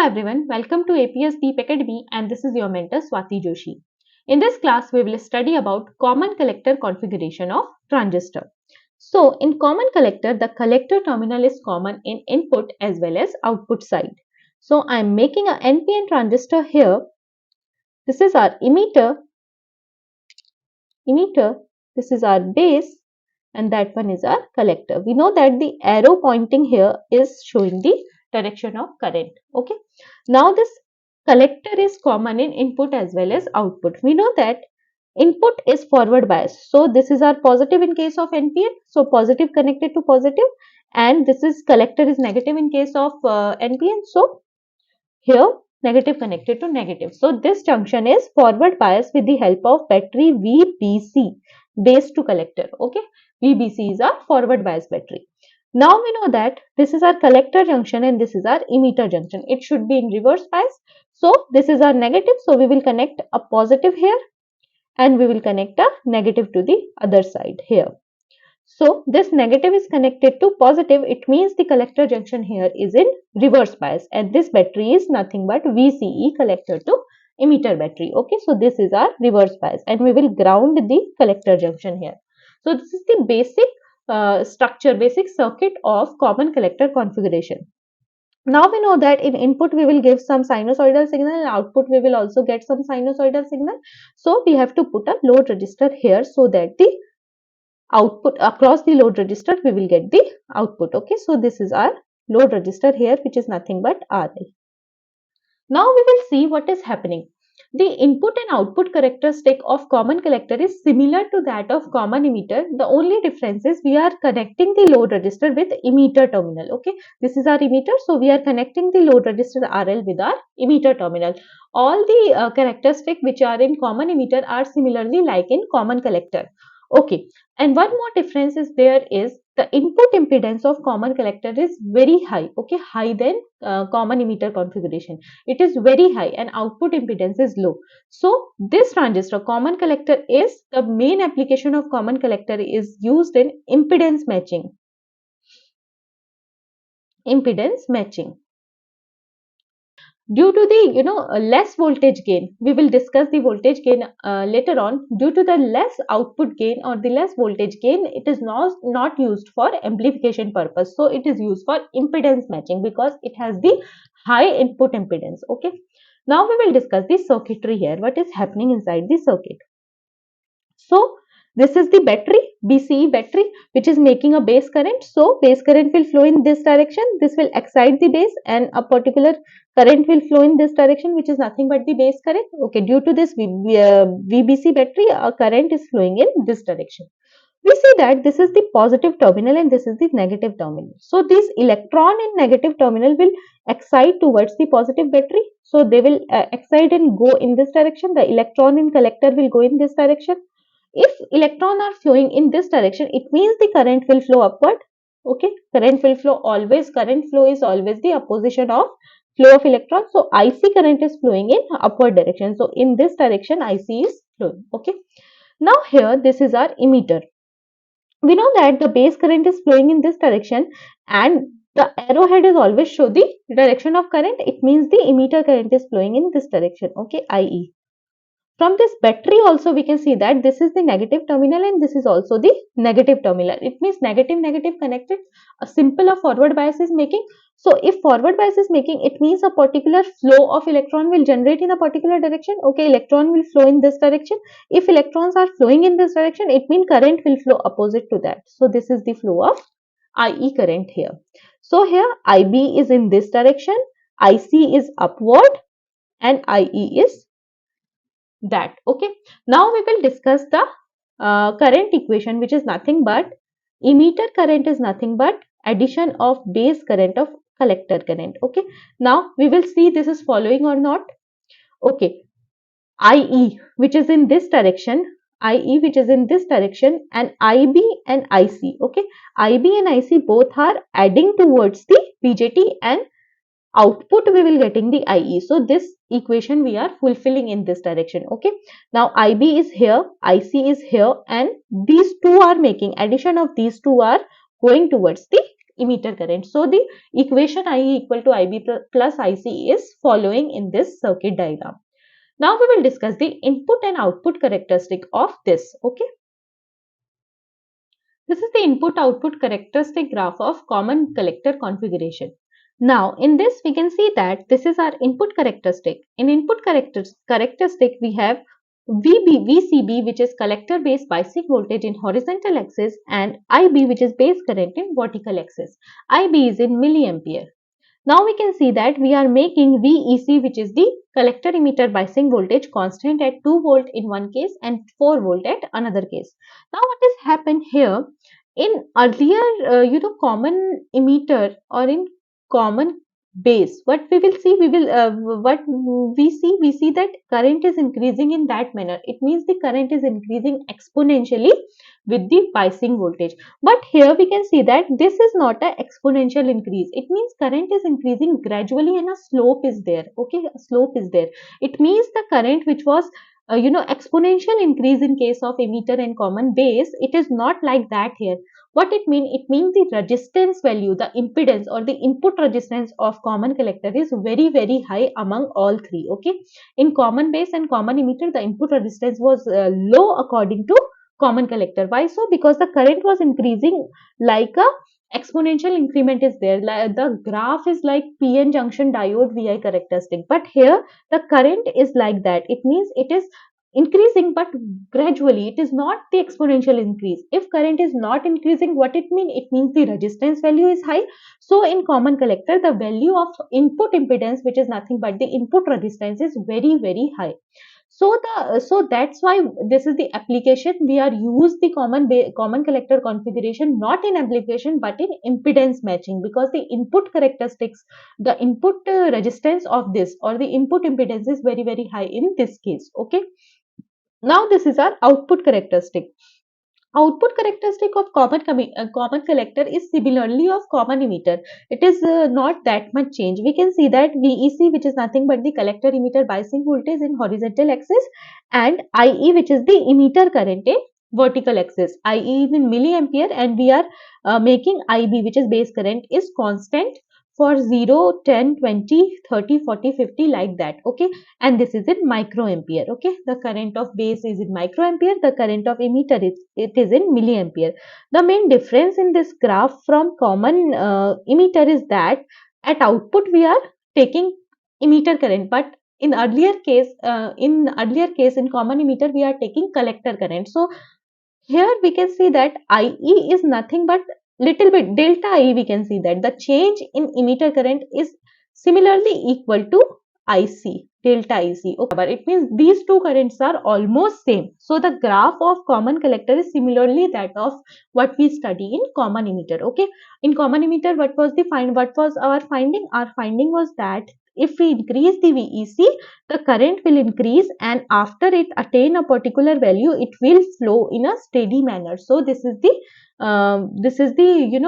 everyone, welcome to APS Deep Academy and this is your mentor Swati Joshi. In this class, we will study about common collector configuration of transistor. So, in common collector, the collector terminal is common in input as well as output side. So, I am making a NPN transistor here. This is our emitter, this is our base and that one is our collector. We know that the arrow pointing here is showing the direction of current. Okay. Now this collector is common in input as well as output. We know that input is forward bias. So this is our positive in case of NPN. So positive connected to positive and this is collector is negative in case of NPN. So here negative connected to negative. So this junction is forward bias with the help of battery VBC, base to collector. Okay. VBC is our forward bias battery. Now we know that this is our collector junction and this is our emitter junction. It should be in reverse bias. So this is our negative. So we will connect a positive here and we will connect a negative to the other side here. So this negative is connected to positive. It means the collector junction here is in reverse bias and this battery is nothing but VCE, collector to emitter battery. Okay, so this is our reverse bias and we will ground the collector junction here. So this is the basic basic circuit of common collector configuration. Now we know that in input we will give some sinusoidal signal and output we will also get some sinusoidal signal. So we have to put a load resistor here so that the output across the load resistor we will get the output. Okay, so this is our load resistor here which is nothing but RL. Now we will see what is happening. The input and output characteristic of common collector is similar to that of common emitter. The only difference is we are connecting the load resistor with emitter terminal. Okay, this is our emitter, so we are connecting the load resistor RL with our emitter terminal. All the characteristics which are in common emitter are similarly like in common collector. Okay, and one more difference is there is the input impedance of common collector is very high. Okay, high than common emitter configuration. It is very high and output impedance is low. So this transistor common collector is the main application of common collector is used in impedance matching. Due to the less voltage gain, we will discuss the voltage gain later on. Due to the less output gain or the less voltage gain, it is not used for amplification purpose. So it is used for impedance matching because it has the high input impedance. Okay. Now we will discuss the circuitry here. What is happening inside the circuit? So this is the battery, BCE battery, which is making a base current. So base current will flow in this direction. This will excite the base and a particular current will flow in this direction, which is nothing but the base current. Okay, due to this VBC battery, a current is flowing in this direction. We see that this is the positive terminal and this is the negative terminal. So this electron in negative terminal will excite towards the positive battery. So they will excite and go in this direction. The electron in collector will go in this direction. If electrons are flowing in this direction, it means the current will flow upward. Okay, current will flow always. Current flow is always the opposition of flow of electrons. So IC current is flowing in upward direction. So in this direction, IC is flowing. Okay. Now here, this is our emitter. We know that the base current is flowing in this direction and the arrowhead is always show the direction of current. It means the emitter current is flowing in this direction. Okay, IE. From this battery also we can see that this is the negative terminal and this is also the negative terminal. It means negative connected. A simple forward bias is making. So if forward bias is making, it means a particular flow of electron will generate in a particular direction. Okay, electron will flow in this direction. If electrons are flowing in this direction, it means current will flow opposite to that. So this is the flow of IE current here. So here IB is in this direction, IC is upward and IE is that. Okay, now we will discuss the current equation, which is nothing but emitter current is nothing but addition of base current of collector current. Okay, now we will see this is following or not. Okay, IE which is in this direction, IE which is in this direction and IB and IC. Okay, IB and IC both are adding towards the BJT and output we will getting the IE. So this equation we are fulfilling in this direction. Okay, now IB is here, IC is here and these two are making addition of these two are going towards the emitter current. So the equation IE equal to IB plus IC is following in this circuit diagram. Now we will discuss the input and output characteristic of this. Okay. This is the input-output characteristic graph of common collector configuration. Now, in this, we can see that this is our input characteristic. In input characteristic, we have VCB, which is collector base biasing voltage in horizontal axis, and IB, which is base current in vertical axis. IB is in milliampere. Now we can see that we are making VEC, which is the collector emitter biasing voltage, constant at 2 volt in one case and 4 volt at another case. Now what has happened here, in earlier common emitter or in common base, what we will see, what we see that current is increasing in that manner. It means the current is increasing exponentially with the biasing voltage. But here we can see that this is not an exponential increase. It means current is increasing gradually and a slope is there. Okay, a slope is there. It means the current which was exponential increase in case of emitter and common base, it is not like that here. What it means? It means the resistance value, the impedance or the input resistance of common collector is very, very high among all three. Okay, in common base and common emitter, the input resistance was low according to common collector. Why so? Because the current was increasing like a exponential increment is there. The graph is like PN junction diode VI characteristic, but here the current is like that. It means it is increasing but gradually. It is not the exponential increase. If current is not increasing, what it means? It means the resistance value is high. So in common collector, the value of input impedance, which is nothing but the input resistance, is very, very high. So that's why this is the application. We are use the common collector configuration not in application but in impedance matching, because the input characteristics, the input resistance of this or the input impedance is very, very high in this case. Okay. Now this is our output characteristic. Output characteristic of common collector is similarly of common emitter. It is not that much change. We can see that VEC, which is nothing but the collector emitter biasing voltage in horizontal axis, and IE, which is the emitter current in vertical axis. IE is in milliampere and we are making IB, which is base current, is constant for 0, 10, 20, 30, 40, 50 like that. Okay, and this is in microampere. Okay, the current of base is in microampere, the current of emitter it is in milliampere. The main difference in this graph from common emitter is that at output we are taking emitter current, but in earlier case in common emitter we are taking collector current. So here we can see that IE is nothing but little bit delta I, we can see that the change in emitter current is similarly equal to IC, delta IC. Okay, but it means these two currents are almost same. So the graph of common collector is similarly that of what we study in common emitter. Okay, in common emitter, what was our finding? Our finding was that if we increase the VEC, the current will increase, and after it attain a particular value, it will flow in a steady manner. So this is the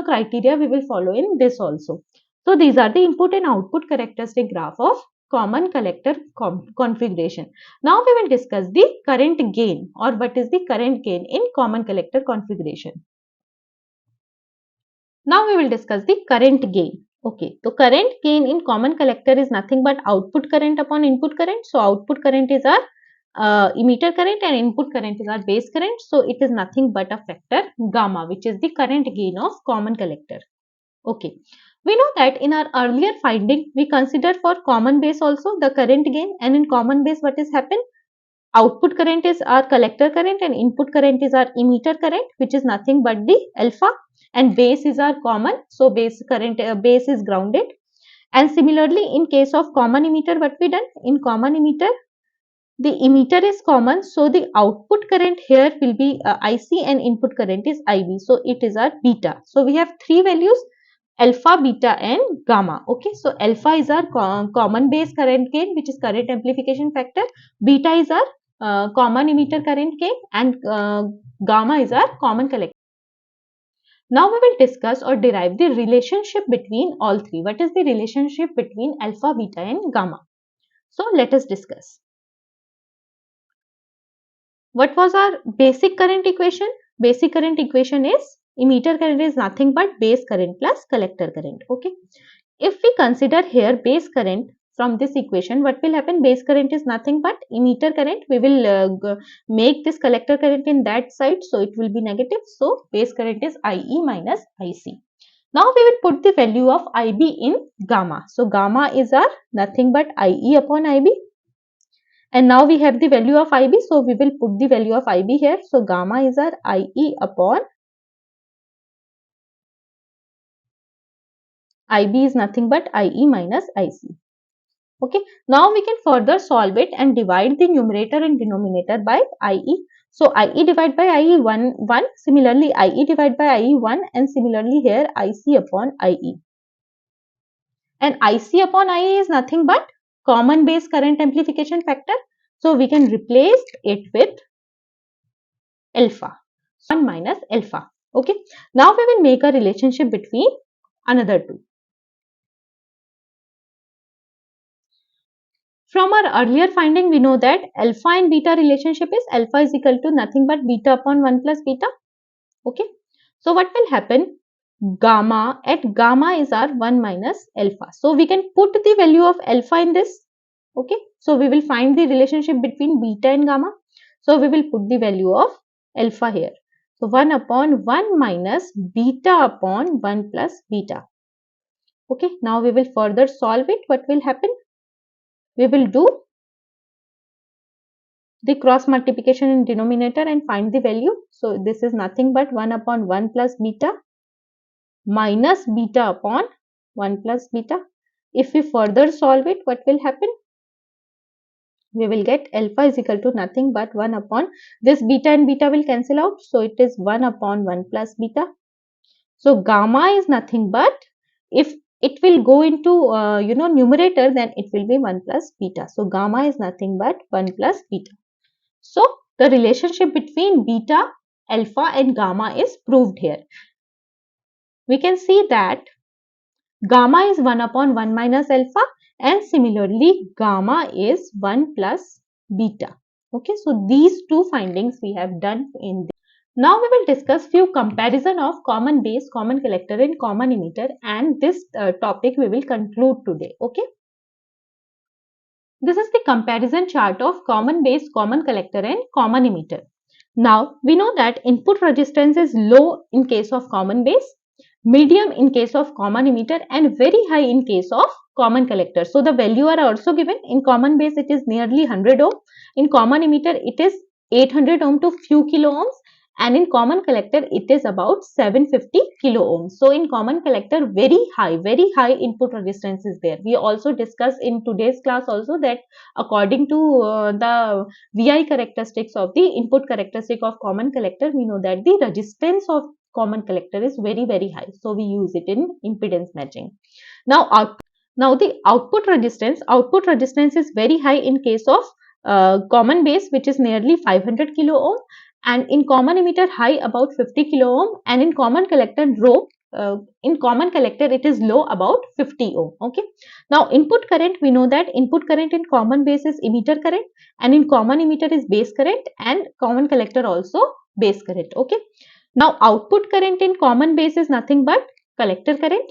criteria we will follow in this also. So these are the input and output characteristic graph of common collector configuration. Now we will discuss the current gain, or what is the current gain in common collector configuration. Now we will discuss the current gain. Okay, so current gain in common collector is nothing but output current upon input current. So output current is our emitter current and input current is our base current. So it is nothing but a factor gamma, which is the current gain of common collector. Okay, we know that in our earlier finding we considered for common base also the current gain, and in common base what is happened? Output current is our collector current and input current is our emitter current, which is nothing but the alpha, and base is our common. So base current base is grounded. And similarly in case of common emitter, what we done? In common emitter, the emitter is common, so the output current here will be IC and input current is IB. So it is our beta. So we have three values: alpha, beta and gamma. Okay, so alpha is our common base current gain, which is current amplification factor. Beta is our common emitter current gain, and gamma is our common collector. Now we will discuss or derive the relationship between all three. What is the relationship between alpha, beta and gamma? So let us discuss. What was our basic current equation? Basic current equation is emitter current is nothing but base current plus collector current. Okay. If we consider here base current from this equation, what will happen? Base current is nothing but emitter current. We will make this collector current in that side, so it will be negative. So base current is IE minus IC. Now we will put the value of IB in gamma. So gamma is our nothing but IE upon IB. And now we have the value of IB, so we will put the value of IB here. So gamma is our IE upon IB is nothing but IE minus IC. Okay. Now we can further solve it and divide the numerator and denominator by IE. So IE divided by IE 1. Similarly, IE divided by IE 1, and similarly here IC upon IE. And IC upon IE is nothing but common base current amplification factor. So we can replace it with alpha, 1 minus alpha. Okay. Now we will make a relationship between another two. From our earlier finding, we know that alpha and beta relationship is alpha is equal to nothing but beta upon 1 plus beta. Okay. So what will happen? Gamma is our 1 minus alpha. So we can put the value of alpha in this. Okay. So we will find the relationship between beta and gamma. So we will put the value of alpha here. So 1 upon 1 minus beta upon 1 plus beta. Okay. Now we will further solve it. What will happen? We will do the cross multiplication in denominator and find the value. So this is nothing but 1 upon 1 plus beta minus beta upon 1 plus beta. If we further solve it, what will happen? We will get alpha is equal to nothing but 1 upon this beta and beta will cancel out. So it is 1 upon 1 plus beta. So gamma is nothing but, if it will go into numerator, then it will be 1 plus beta. So gamma is nothing but 1 plus beta. So the relationship between beta, alpha and gamma is proved here. We can see that gamma is 1 upon 1 minus alpha, and similarly gamma is 1 plus beta. Okay, so these two findings we have done in this. Now we will discuss few comparison of common base, common collector and common emitter, and this topic we will conclude today. Okay. This is the comparison chart of common base, common collector and common emitter. Now we know that input resistance is low in case of common base, medium in case of common emitter and very high in case of common collector. So the value are also given. In common base it is nearly 100 ohm, in common emitter it is 800 ohm to few kilo ohms, and in common collector it is about 750 kilo ohms. So in common collector very high input resistance is there. We also discussed in today's class also that according to the VI characteristics of the input characteristic of common collector, we know that the resistance of common collector is very high. So we use it in impedance matching. Now the output resistance is very high in case of common base, which is nearly 500 kilo ohm, and in common emitter high about 50 kilo ohm, and in common collector it is low about 50 ohm. Okay. Now input current, we know that input current in common base is emitter current, and in common emitter is base current, and common collector also base current. Okay. Now output current in common base is nothing but collector current,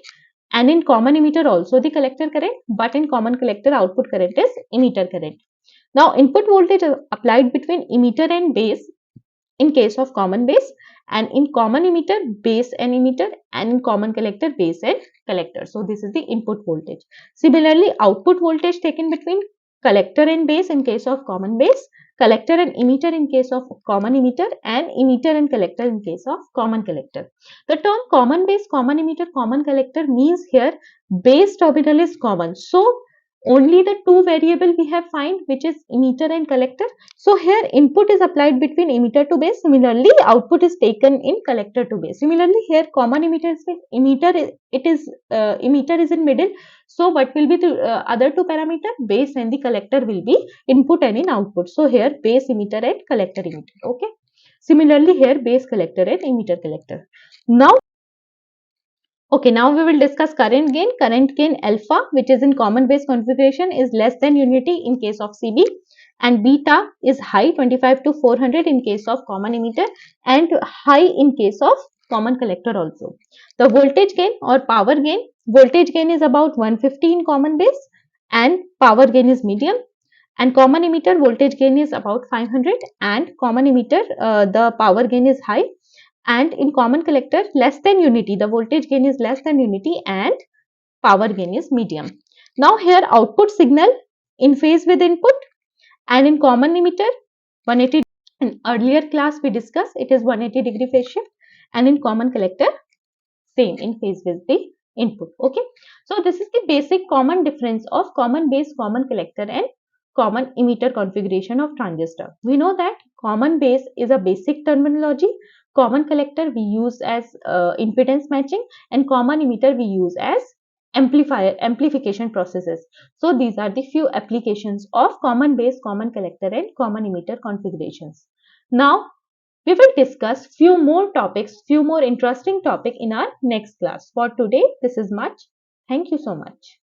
and in common emitter also the collector current, but in common collector output current is emitter current. Now input voltage is applied between emitter and base in case of common base, and in common emitter base and emitter, and in common collector base and collector. So this is the input voltage. Similarly, output voltage taken between collector and base in case of common base, collector and emitter in case of common emitter, and emitter and collector in case of common collector. The term common base, common emitter, common collector means here base terminal is common. So only the two variable we have find, which is emitter and collector. So here input is applied between emitter to base. Similarly, output is taken in collector to base. Similarly, here common emitter is emitter is in middle. So what will be the other two parameter? Base and the collector will be input and in output. So here base emitter and collector emitter. Okay. Similarly, here base collector and emitter collector. Now we will discuss current gain. Current gain alpha, which is in common base configuration, is less than unity in case of CB, and beta is high 25 to 400 in case of common emitter, and high in case of common collector also. The voltage gain or power gain, voltage gain is about 150 in common base and power gain is medium, and common emitter voltage gain is about 500 and common emitter the power gain is high, and in common collector less than unity, the voltage gain is less than unity and power gain is medium. Now here output signal in phase with input, and in common emitter 180, in earlier class we discussed it is 180-degree phase shift, and in common collector same in phase with the input. Okay, so this is the basic common difference of common base, common collector and common emitter configuration of transistor. We know that common base is a basic terminology, common collector we use as impedance matching, and common emitter we use as amplification processes. So these are the few applications of common base, common collector and common emitter configurations. Now we will discuss few more topics, few more interesting topic in our next class. For today, this is much. Thank you so much.